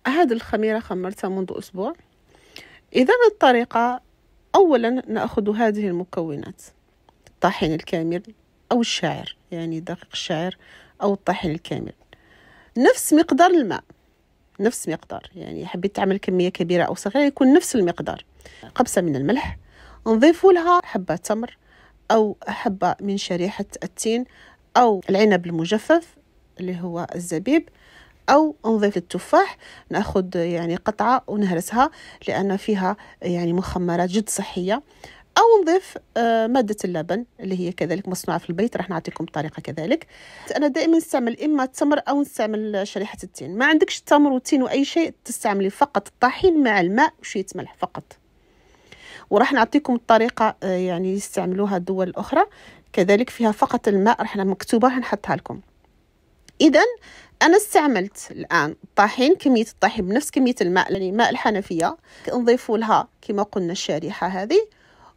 هذه الخميرة خمرتها منذ أسبوع. إذا الطريقة: أولا نأخذ هذه المكونات: الطحين الكامل أو الشاعر، يعني دقيق الشاعر أو الطحين الكامل، نفس مقدار الماء، نفس مقدار، يعني حبيت تعمل كمية كبيرة أو صغيرة يكون نفس المقدار. قبسة من الملح، نضيف لها حبة تمر أو حبة من شريحة التين أو العنب المجفف اللي هو الزبيب، أو نضيف التفاح، نأخذ يعني قطعة ونهرسها لأن فيها يعني مخمرات جد صحية، أو نضيف مادة اللبن اللي هي كذلك مصنوعة في البيت، راح نعطيكم الطريقة كذلك. أنا دائما نستعمل إما التمر أو نستعمل شريحة التين. ما عندكش تمر وتين وأي شيء، تستعملي فقط الطحين مع الماء وشوية ملح فقط. وراح نعطيكم الطريقة يعني يستعملوها الدول الأخرى كذلك، فيها فقط الماء، راح مكتوبة هنحطها لكم. إذن أنا استعملت الآن الطحين، كمية الطحين بنفس كمية الماء، يعني ماء الحنفية، نضيف لها كما قلنا الشريحة هذه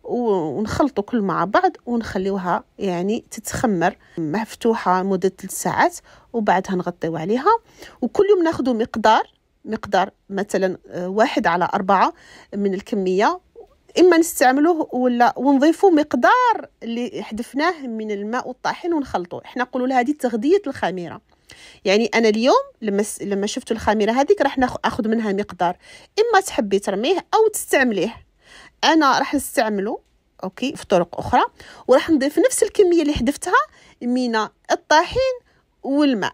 ونخلطوا كل مع بعض ونخليوها يعني تتخمر مفتوحة مدة 3 ساعات، وبعدها نغطيو عليها. وكل يوم ناخذ مقدار مثلا 1/4 من الكمية، إما نستعملوه ولا ونضيفوا مقدار اللي حذفناه من الماء والطحين ونخلطوه. احنا نقولوا لها هذه تغذية الخميرة. يعني أنا اليوم لما شفت الخميرة هذيك راح أخذ منها مقدار، إما تحبي ترميه أو تستعمليه. أنا راح نستعمله أوكي في طرق أخرى، وراح نضيف نفس الكمية اللي حذفتها من الطحين والماء،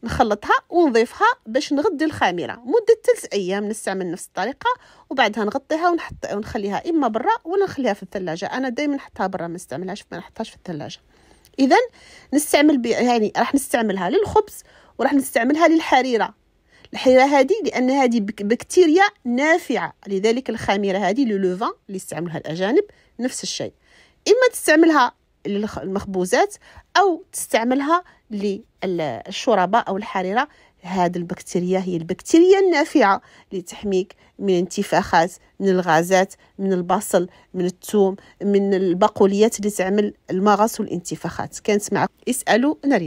نخلطها ونضيفها باش نغدي الخميرة مدة 3 أيام. نستعمل نفس الطريقة وبعدها نغطيها ونخليها إما برا ولا نخليها في الثلاجة. أنا دائما نحطها برا، ما نحطهاش في الثلاجة. إذن نستعمل يعني راح نستعملها للخبز وراح نستعملها للحريرة. الحريرة هذه لأن هذه بكتيريا نافعة، لذلك الخميرة هذه لوفان اللي يستعملها الأجانب نفس الشيء. إما تستعملها للمخبوزات أو تستعملها للشوربة أو الحريرة. هذه البكتيريا هي البكتيريا النافعة اللي تحميك من انتفاخات، من الغازات، من البصل، من الثوم، من البقوليات اللي تعمل المغص والانتفاخات. كانت معكم اسألوا نريم.